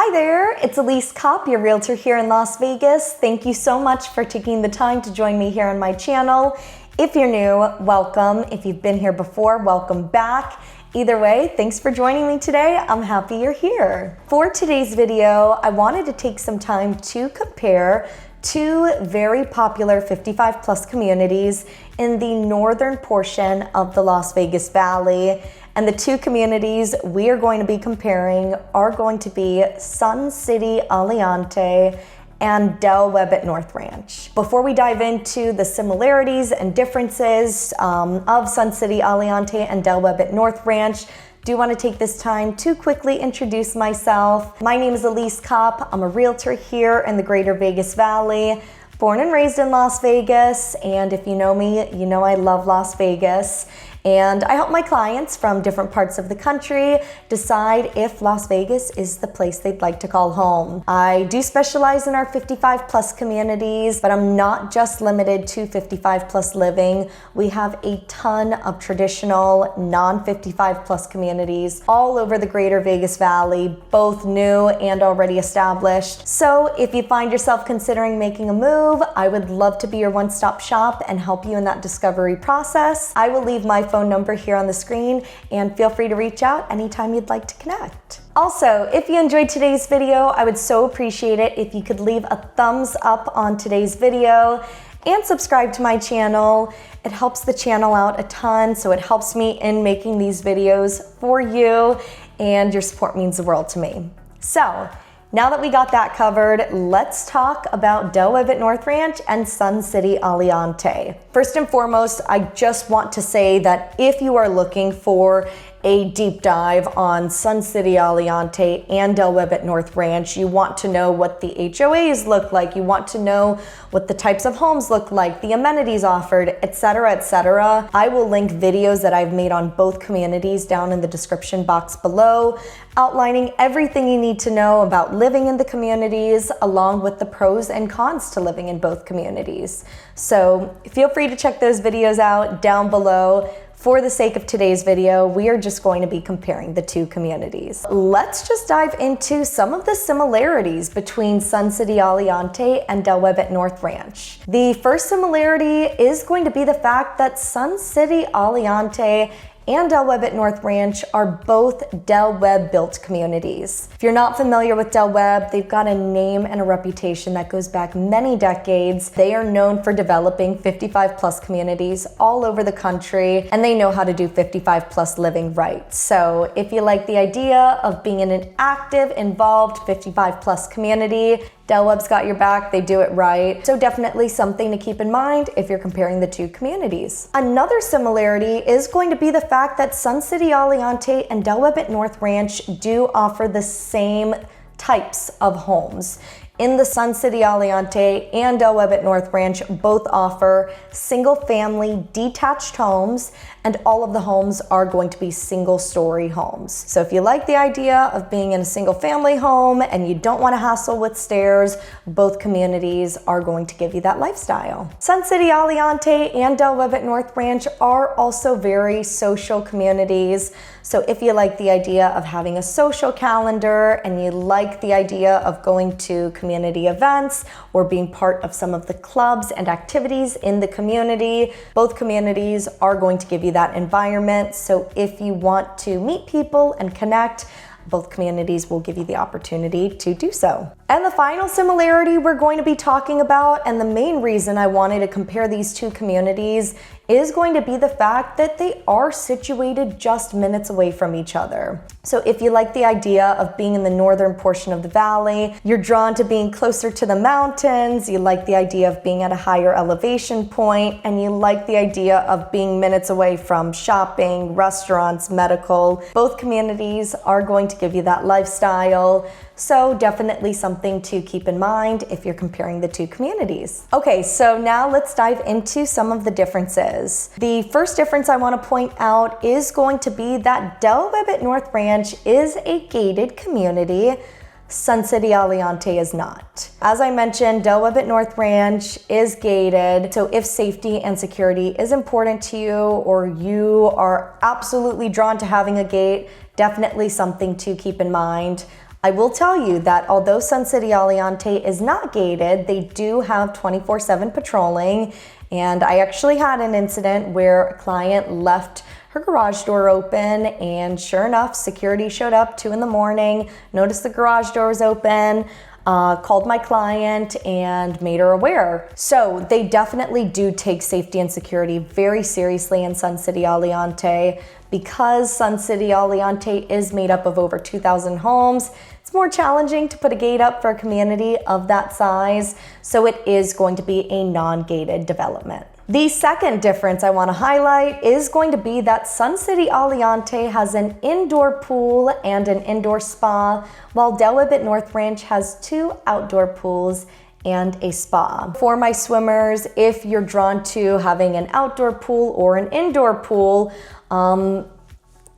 Hi there, it's Elise Kopp, your realtor here in Las Vegas. Thank you so much for taking the time to join me here on my channel. If you're new, welcome. If you've been here before, welcome back. Either way, thanks for joining me today. I'm happy you're here. For today's video, I wanted to take some time to compare two very popular 55 plus communities in the northern portion of the Las Vegas Valley. And the two communities we are going to be comparing are going to be Sun City Aliante and Del Webb at North Ranch. Before we dive into the similarities and differences of Sun City Aliante and Del Webb at North Ranch, do want to take this time to quickly introduce myself. My name is Elise Kopp. I'm a realtor here in the greater Vegas Valley, born and raised in Las Vegas. And if you know me, you know I love Las Vegas. And I help my clients from different parts of the country decide if Las Vegas is the place they'd like to call home. I do specialize in our 55 plus communities, but I'm not just limited to 55 plus living. We have a ton of traditional non-55 plus communities all over the greater Vegas Valley, both new and already established. So if you find yourself considering making a move, I would love to be your one-stop shop and help you in that discovery process. I will leave my phone number here on the screen and feel free to reach out anytime you'd like to connect. Also, if you enjoyed today's video, I would so appreciate it if you could leave a thumbs up on today's video and subscribe to my channel. It helps the channel out a ton, so it helps me in making these videos for you, and your support means the world to me. So, now that we got that covered, let's talk about Del Webb at North Ranch and Sun City Aliante. First and foremost, I just want to say that if you are looking for a deep dive on Sun City Aliante and Del Webb at North Ranch, you want to know what the HOAs look like, you want to know what the types of homes look like, the amenities offered, etc., etc. I will link videos that I've made on both communities down in the description box below, outlining everything you need to know about living in the communities, along with the pros and cons to living in both communities. So feel free to check those videos out down below. For the sake of today's video, we are just going to be comparing the two communities. Let's just dive into some of the similarities between Sun City Aliante and Del Webb at North Ranch. The first similarity is going to be the fact that Sun City Aliante and Del Webb at North Ranch are both Del Webb built communities. If you're not familiar with Del Webb, they've got a name and a reputation that goes back many decades. They are known for developing 55 plus communities all over the country, and they know how to do 55 plus living right. So if you like the idea of being in an active, involved 55 plus community, Del Webb's got your back, they do it right. So definitely something to keep in mind if you're comparing the two communities. Another similarity is going to be the fact that Sun City Aliante and Del Webb at North Ranch do offer the same types of homes. In the Sun City Aliante and Del Webb at North Ranch both offer single family detached homes, and all of the homes are going to be single story homes. So if you like the idea of being in a single family home and you don't want to hassle with stairs, both communities are going to give you that lifestyle. Sun City Aliante and Del Webb at North Ranch are also very social communities. So if you like the idea of having a social calendar and you like the idea of going to community events or being part of some of the clubs and activities in the community, both communities are going to give you that environment. So if you want to meet people and connect, both communities will give you the opportunity to do so. And the final similarity we're going to be talking about, and the main reason I wanted to compare these two communities, is going to be the fact that they are situated just minutes away from each other. So if you like the idea of being in the northern portion of the valley, you're drawn to being closer to the mountains, you like the idea of being at a higher elevation point, and you like the idea of being minutes away from shopping, restaurants, medical, both communities are going to give you that lifestyle. So definitely something to keep in mind if you're comparing the two communities. Okay, so now let's dive into some of the differences. The first difference I want to point out is going to be that Del Webb at North Ranch is a gated community. Sun City Aliante is not. As I mentioned, Del Webb at North Ranch is gated, so if safety and security is important to you or you are absolutely drawn to having a gate, definitely something to keep in mind. I will tell you that although Sun City Aliante is not gated, they do have 24/7 patrolling. And I actually had an incident where a client left her garage door open, and sure enough, security showed up 2 in the morning, noticed the garage door was open, called my client and made her aware. So they definitely do take safety and security very seriously in Sun City Aliante. Because Sun City Aliante is made up of over 2,000 homes, it's more challenging to put a gate up for a community of that size, so it is going to be a non-gated development. The second difference I want to highlight is going to be that Sun City Aliante has an indoor pool and an indoor spa, while Del Webb at North Ranch has 2 outdoor pools and a spa. For my swimmers, if you're drawn to having an outdoor pool or an indoor pool,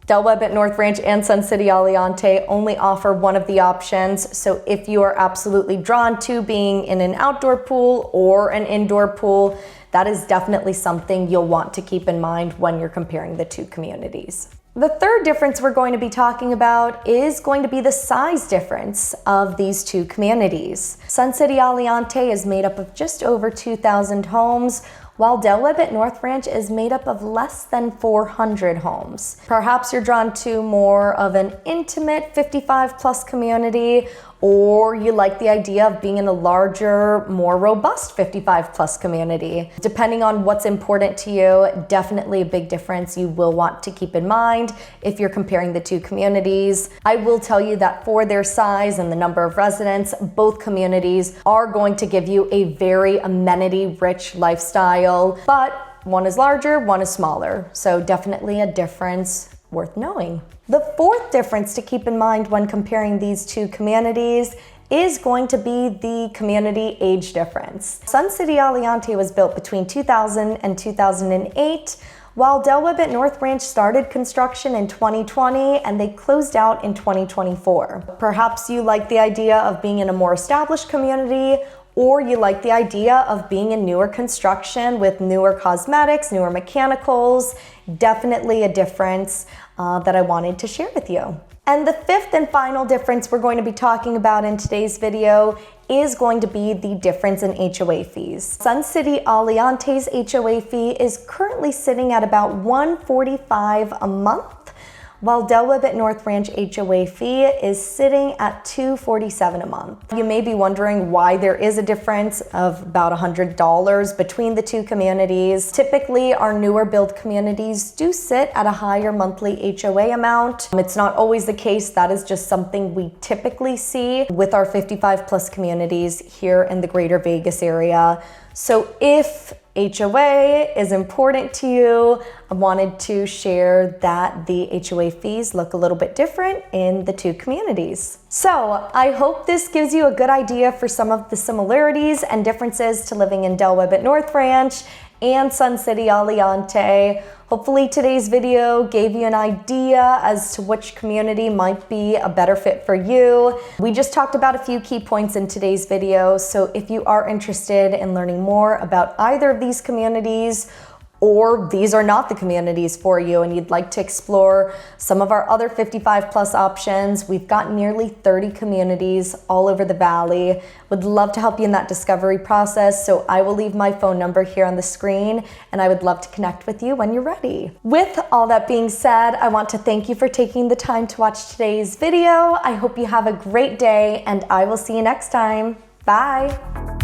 Del Webb at North Ranch and Sun City Aliante only offer one of the options. So if you are absolutely drawn to being in an outdoor pool or an indoor pool, that is definitely something you'll want to keep in mind when you're comparing the 2 communities. The third difference we're going to be talking about is going to be the size difference of these 2 communities. Sun City Aliante is made up of just over 2,000 homes, while Del Webb at North Ranch is made up of less than 400 homes. Perhaps you're drawn to more of an intimate 55+ community, or you like the idea of being in a larger, more robust 55+ community. Depending on what's important to you, definitely a big difference you will want to keep in mind if you're comparing the 2 communities. I will tell you that for their size and the number of residents, both communities are going to give you a very amenity-rich lifestyle, but one is larger, one is smaller. So definitely a difference worth knowing. The fourth difference to keep in mind when comparing these 2 communities is going to be the community age difference. Sun City Aliante was built between 2000 and 2008, while Del Webb at North Ranch started construction in 2020 and they closed out in 2024. Perhaps you like the idea of being in a more established community, or you like the idea of being in newer construction with newer cosmetics, newer mechanicals. Definitely a difference that I wanted to share with you. And the fifth and final difference we're going to be talking about in today's video is going to be the difference in HOA fees. Sun City Aliante's HOA fee is currently sitting at about $145 a month, while Del Webb at North Ranch HOA fee is sitting at $247 a month. You may be wondering why there is a difference of about $100 between the 2 communities. Typically, our newer build communities do sit at a higher monthly HOA amount. It's not always the case. That is just something we typically see with our 55+ communities here in the greater Vegas area. So if HOA is important to you, I wanted to share that the HOA fees look a little bit different in the 2 communities. So I hope this gives you a good idea for some of the similarities and differences to living in Del Webb at North Ranch and Sun City Aliante. Hopefully today's video gave you an idea as to which community might be a better fit for you. We just talked about a few key points in today's video, so if you are interested in learning more about either of these communities, or these are not the communities for you and you'd like to explore some of our other 55+ options, we've got nearly 30 communities all over the valley. Would love to help you in that discovery process, so I will leave my phone number here on the screen and I would love to connect with you when you're ready. With all that being said, I want to thank you for taking the time to watch today's video. I hope you have a great day and I will see you next time. Bye.